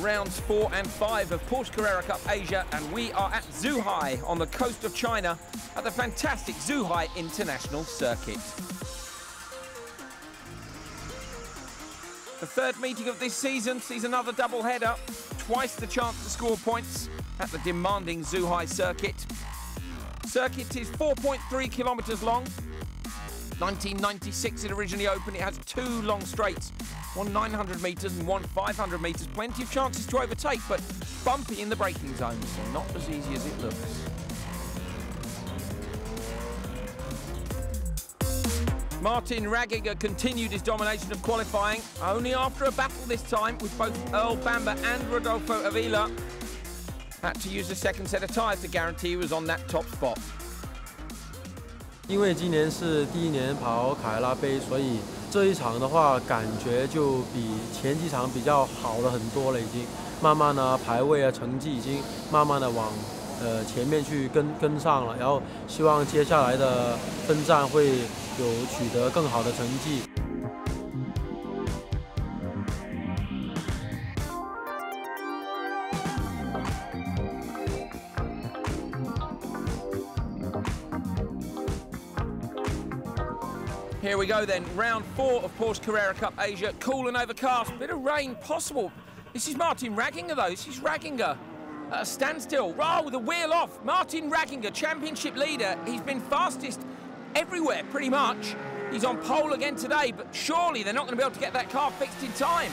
rounds 4 and 5 of Porsche Carrera Cup Asia, and we are at Zhuhai on the coast of China at the fantastic Zhuhai International Circuit. The third meeting of this season sees another double-header, twice the chance to score points at the demanding Zhuhai circuit. Circuit is 4.3 kilometers long. 1996 it originally opened. It has two long straights, one 900 meters and one 500 meters. Plenty of chances to overtake, but bumpy in the braking zone, so not as easy as it looks. Martin Ragginger continued his domination of qualifying, only after a battle this time with both Earl Bamber and Rodolfo Avila. Had to use a second set of tyres to guarantee he was on that top spot. 因为今年是第一年跑凯拉杯，所以这一场的话，感觉就比前几场比较好了很多了，已经慢慢的排位啊，成绩已经慢慢的往前面去跟上了，然后希望接下来的分站会有取得更好的成绩。 Here we go then, round 4 of Porsche Carrera Cup Asia. Cool and overcast, bit of rain possible. This is Martin Ragginger though, this is Ragginger at a standstill. Oh, with the wheel off. Martin Ragginger, championship leader. He's been fastest everywhere pretty much. He's on pole again today, but surely they're not going to be able to get that car fixed in time.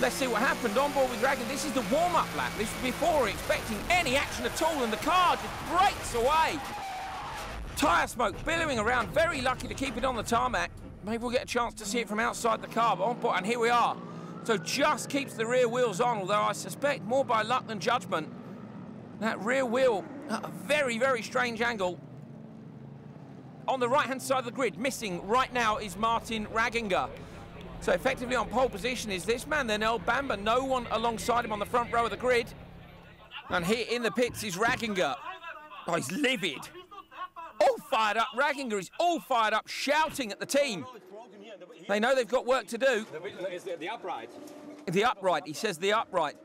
Let's see what happened on board with Ragginger. This is the warm-up lap. This was before expecting any action at all, and the car just breaks away. Tyre smoke billowing around, very lucky to keep it on the tarmac. Maybe we'll get a chance to see it from outside the car, but on board, and here we are. So just keeps the rear wheels on, although I suspect more by luck than judgment. That rear wheel at a very, very strange angle. On the right-hand side of the grid, missing right now is Martin Ragginger. So effectively on pole position is this man, then Earl Bamber. No one alongside him on the front row of the grid. And here in the pits is Ragginger. Oh, he's livid. All fired up. Ragginger is all fired up, shouting at the team. They know they've got work to do. The upright. The upright, he says the upright.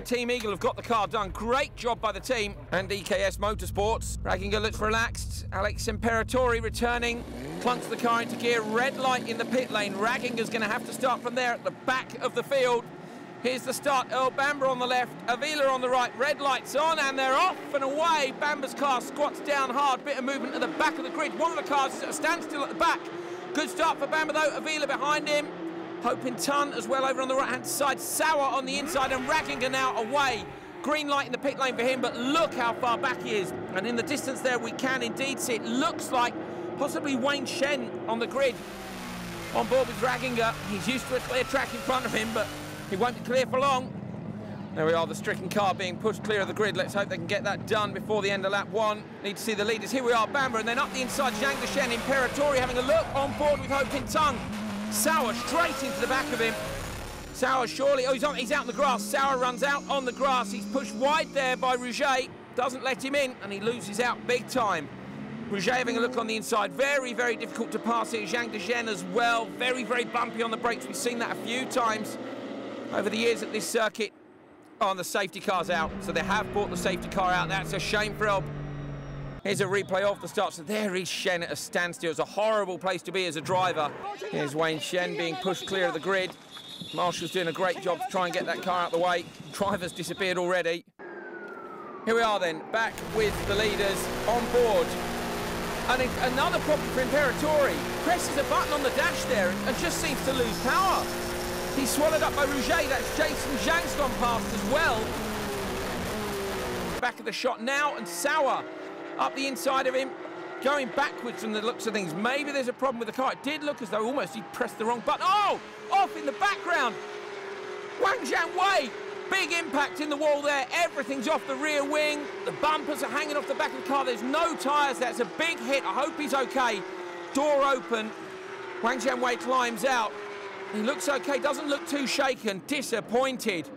Team Eagle have got the car done. Great job by the team and EKS Motorsports. Ragginger looks relaxed. Alex Imperatori returning. Clunks the car into gear. Red light in the pit lane. Ragginger's going to have to start from there at the back of the field. Here's the start. Earl Bamber on the left, Avila on the right. Red lights on, and they're off and away. Bamber's car squats down hard. Bit of movement at the back of the grid. One of the cars is at a standstill at the back. Good start for Bamber, though. Avila behind him. Hoping Ton as well over on the right-hand side. Sauer on the inside, and Ragginger now away. Green light in the pit lane for him, but look how far back he is. And in the distance there, we can indeed see it looks like possibly Wayne Shen on the grid. On board with Ragginger. He's used to a clear track in front of him, but he won't be clear for long. There we are, the stricken car being pushed clear of the grid. Let's hope they can get that done before the end of lap 1. Need to see the leaders. Here we are, Bamber, and then up the inside, Zhang Deshen, Imperatori having a look on board with Ho Pin Tung. Sauer straight into the back of him. Sauer surely, oh, he's out in the grass. Sauer runs out on the grass. He's pushed wide there by Rouget. Doesn't let him in, and he loses out big time. Rouget having a look on the inside. Very, very difficult to pass here. Zhang Deshen as well. Very, very bumpy on the brakes. We've seen that a few times over the years at this circuit. Oh, and the safety car's out, so they have brought the safety car out. That's a shame for Elb. Here's a replay off the start. So there is Shen at a standstill. It's a horrible place to be as a driver. Here's Wayne Shen being pushed clear of the grid. Marshall's doing a great job to try and get that car out of the way. Driver's disappeared already. Here we are then, back with the leaders on board. And another problem for Imperatori. Presses a button on the dash there and just seems to lose power. He's swallowed up by Rouget. That's Jason Zhang's gone past as well. Back of the shot now, and Sauer up the inside of him, going backwards from the looks of things. Maybe there's a problem with the car. It did look as though almost he pressed the wrong button. Oh, off in the background. Wang Jianwei, big impact in the wall there. Everything's off the rear wing. The bumpers are hanging off the back of the car. There's no tyres there. It's a big hit. I hope he's okay. Door open. Wang Jianwei climbs out. He looks okay, doesn't look too shaken. Disappointed.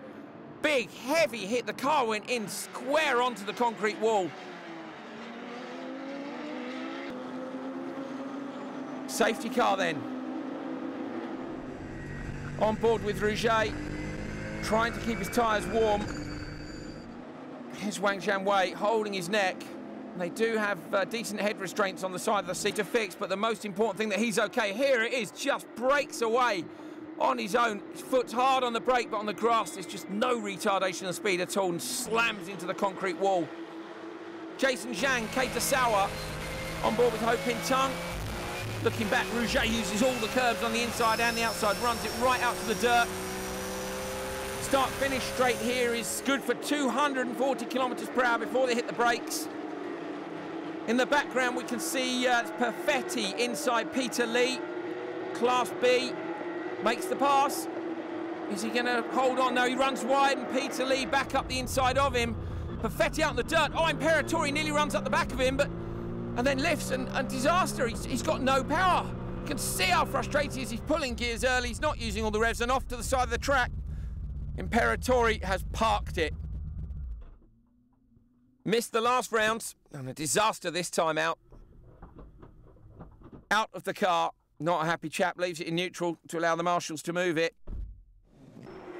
Big, heavy hit. The car went in square onto the concrete wall. Safety car then. On board with Rouget. trying to keep his tyres warm. Here's Wang Jianwei holding his neck. They do have decent head restraints on the side of the seat to fix, but the most important thing that he's okay. Here it is, just breaks away on his own. His foot's hard on the brake, but on the grass there's just no retardation of speed at all, and slams into the concrete wall. Jason Zhang, Keita Sauer on board with Ho Pin Tung. Looking back, Rouget uses all the curves on the inside and the outside, runs it right out to the dirt. Start-finish straight here is good for 240 kilometers per hour before they hit the brakes. In the background, we can see Perfetti inside Peter Lee. Class B makes the pass. Is he going to hold on? No, he runs wide, and Peter Lee back up the inside of him. Perfetti out in the dirt. Oh, Imperatori nearly runs up the back of him, and then lifts, and disaster. He's got no power. You can see how frustrated he is. He's pulling gears early. He's not using all the revs, and off to the side of the track. Imperatori has parked it. Missed the last rounds, and a disaster this time out. Out of the car. Not a happy chap, leaves it in neutral to allow the marshals to move it.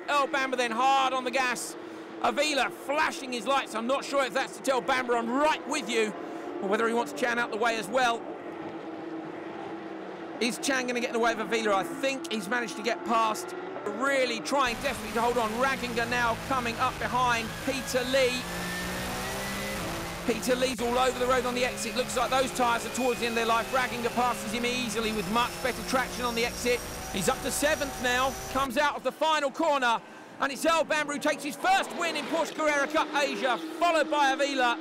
Earl Bamber then hard on the gas. Avila flashing his lights. I'm not sure if that's to tell Bamber I'm right with you, or whether he wants Chan out the way as well. Is Chan going to get in the way of Avila? I think he's managed to get past. Really trying desperately to hold on. Ragginger now coming up behind Peter Lee. Peter Lee's all over the road on the exit. Looks like those tyres are towards the end of their life. Ragginger passes him easily with much better traction on the exit. He's up to 7th now. Comes out of the final corner. And it's Earl Bamber who takes his first win in Porsche Carrera Cup Asia, followed by Avila.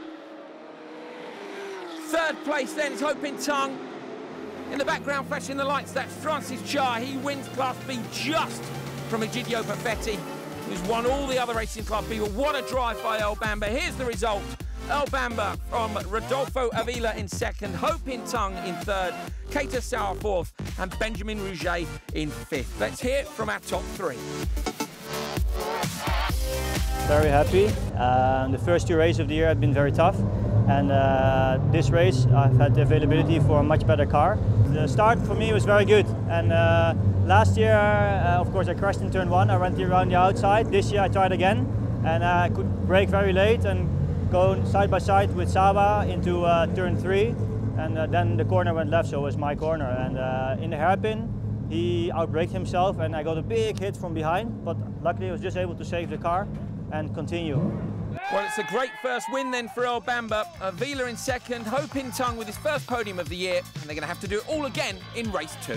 3rd place then is Ho Pin Tung. In the background, flashing the lights, that's Francis Cha. He wins Class B just from Egidio Perfetti, who's won all the other races in Class B. But what a drive by Earl Bamber. Here's the result. Earl Bamber from Rodolfo Avila in 2nd, Ho Pin Tung in 3rd, Keita Sauer 4th, and Benjamin Rouget in 5th. Let's hear it from our top 3. Very happy. The first 2 races of the year have been very tough, and this race I've had the availability for a much better car. The start for me was very good, and last year of course I crashed in turn 1. I went around the outside. This year I tried again, and I could brake very late and go side by side with Saba into turn 3, and then the corner went left, so it was my corner, and in the hairpin he outbraked himself, and I got a big hit from behind, but luckily I was just able to save the car and continue. Well, it's a great first win then for Earl Bamber. Avila in 2nd, Ho Pin Tung with his first podium of the year, and they're going to have to do it all again in race 2.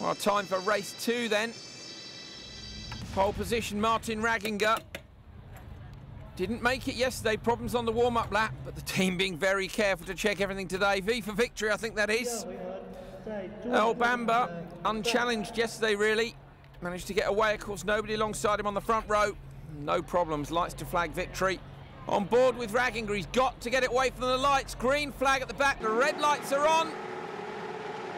Well, time for race 2 then. Pole position, Martin Ragginger. Didn't make it yesterday, problems on the warm-up lap, but the team being very careful to check everything today. V for victory, I think that is. Earl Bamber, unchallenged yesterday really. Managed to get away, of course, nobody alongside him on the front row. No problems, lights to flag victory. On board with Ragginger, he's got to get it away from the lights. Green flag at the back, the red lights are on.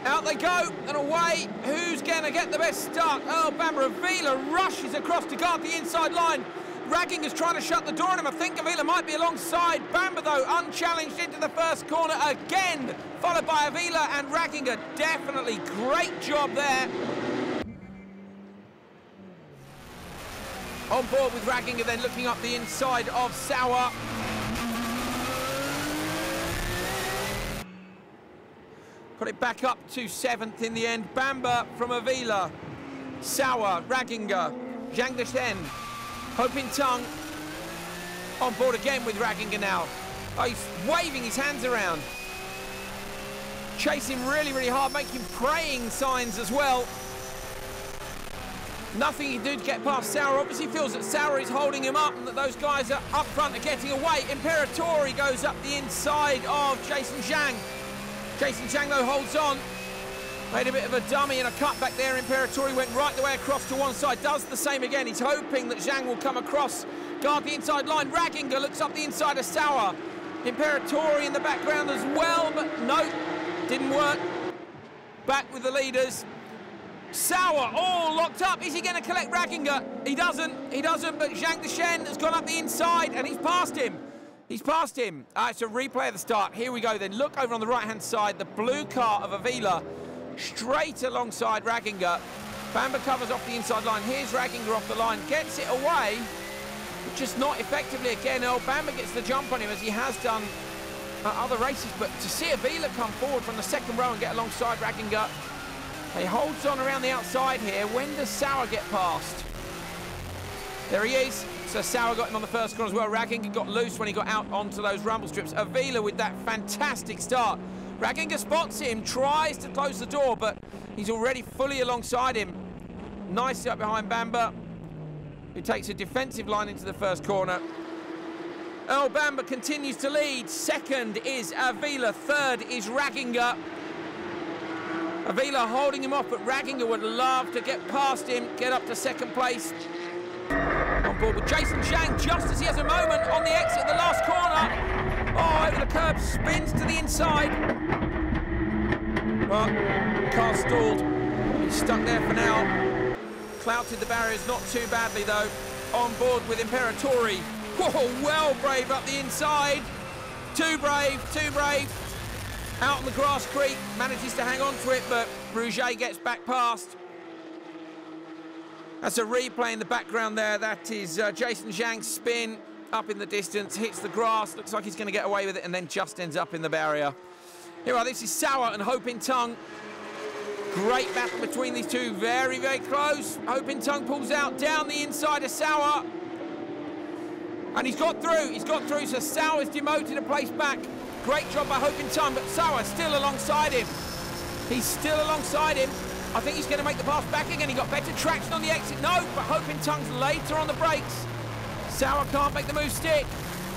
Out they go, and away. Who's going to get the best start? Earl Bamber. Avila rushes across to guard the inside line. Ragginger's trying to shut the door on him. I think Avila might be alongside. Bamber, though, unchallenged into the first corner again, followed by Avila and Ragginger. Definitely great job there. On board with Ragginger, then looking up the inside of Sauer. Got it back up to 7th in the end. Bamber from Avila. Sauer, Ragginger, Zhang Deshen, Ho Pin Tung. On board again with Ragginger now. Oh, he's waving his hands around. Chasing really, really hard, making praying signs as well. Nothing he can do to get past Sauer. Obviously feels that Sauer is holding him up and that those guys are up front are getting away. Imperatori goes up the inside of Jason Zhang. Jason Zhang, though, holds on. Made a bit of a dummy and a cut back there. Imperatori went right the way across to one side. Does the same again. He's hoping that Zhang will come across, guard the inside line. Ragginger looks up the inside of Sauer. Imperatori in the background as well, but no, didn't work. Back with the leaders. Sauer all locked up. Is he going to collect Ragginger? He doesn't, but Zhang Deshen has gone up the inside and he's passed him. He's passed him. It's a replay of the start. Here we go then. Look over on the right-hand side. The blue car of Avila straight alongside Ragginger. Bamber covers off the inside line. Here's Ragginger off the line. Gets it away, but just not effectively again. Earl Bamber gets the jump on him as he has done at other races. But to see Avila come forward from the second row and get alongside Ragginger, he holds on around the outside here. When does Sauer get past? There he is. So Sauer got him on the first corner as well. Ragginger got loose when he got out onto those rumble strips. Avila with that fantastic start. Ragginger spots him, tries to close the door, but he's already fully alongside him. Nicely up behind Bamber, who takes a defensive line into the first corner. Earl Bamber continues to lead. Second is Avila. Third is Ragginger. Avila holding him off, but Ragginger would love to get past him, get up to second place. On board with Jason Zhang just as he has a moment on the exit of the last corner. Oh, over the curb, spins to the inside. Well, car stalled. He's stuck there for now. Clouted the barriers not too badly though. On board with Imperatori. Whoa, well brave up the inside. Too brave, too brave. Out on the grass creek, manages to hang on to it, but Rouget gets back past. That's a replay in the background there. That is Jason Zhang's spin up in the distance, hits the grass, looks like he's going to get away with it, and then just ends up in the barrier. Here we are, this is Sauer and Ho Pin Tung. Great battle between these two, very, very close. Ho Pin Tung pulls out down the inside of Sauer. And he's got through, so Sauer's demoted a place back. Great job by Ho Pin Tung, but Sauer still alongside him. He's still alongside him. I think he's going to make the pass back again. He got better traction on the exit. No, but Ho Pin Tung's later on the brakes. Sauer can't make the move stick.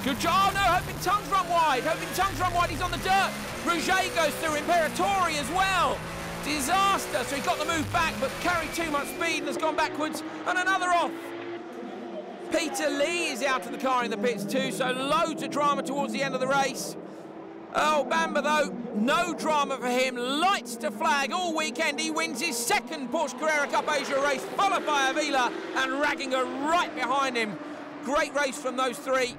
Good job. Oh, no, Ho Pin Tung's run wide. Ho Pin Tung's run wide. He's on the dirt. Rouget goes through. Imperatori as well. Disaster. So he got the move back, but carried too much speed and has gone backwards. And another off. Peter Lee is out of the car in the pits too, so loads of drama towards the end of the race. Earl Bamber, though, no drama for him. Lights to flag all weekend. He wins his second Porsche Carrera Cup Asia race, followed by Avila and Ragginger right behind him. Great race from those three.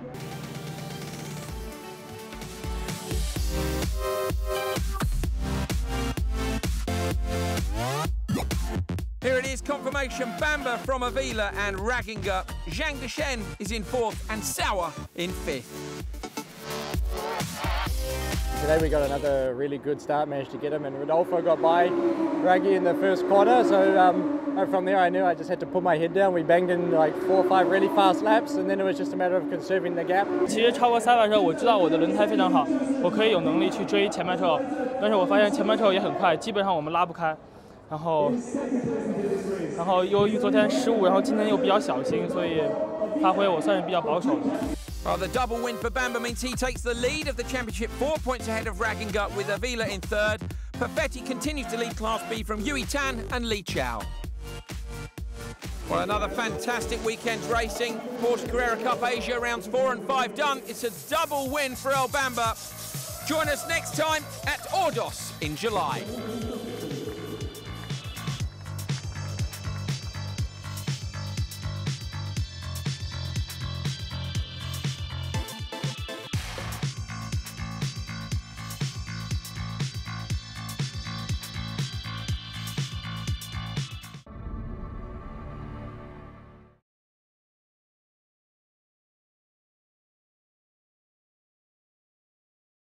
Here it is, confirmation. Bamber from Avila and Ragginger. Zhang Deshen is in fourth and Sauer in fifth. Today we got another really good start, managed to get him, and Rodolfo got by Raggy in the first corner, so from there I knew I just had to put my head down. We banged in like 4 or 5 really fast laps, and then it was just a matter of conserving the gap. 其实超过3万的时候，我知道我的轮胎非常好，我可以有能力去追前半车手，但是我发现前半车手也很快，基本上我们拉不开，然后由于昨天失误，然后今天又比较小心，所以发挥我算是比较保守的。 Well, the double win for Bamber means he takes the lead of the championship, 4 points ahead of Ragginger with Avila in third. Perfetti continues to lead Class B from Yui Tan and Li Chao. Well, another fantastic weekend's racing. Porsche Carrera Cup Asia rounds 4 and 5 done. It's a double win for Earl Bamber. Join us next time at Ordos in July.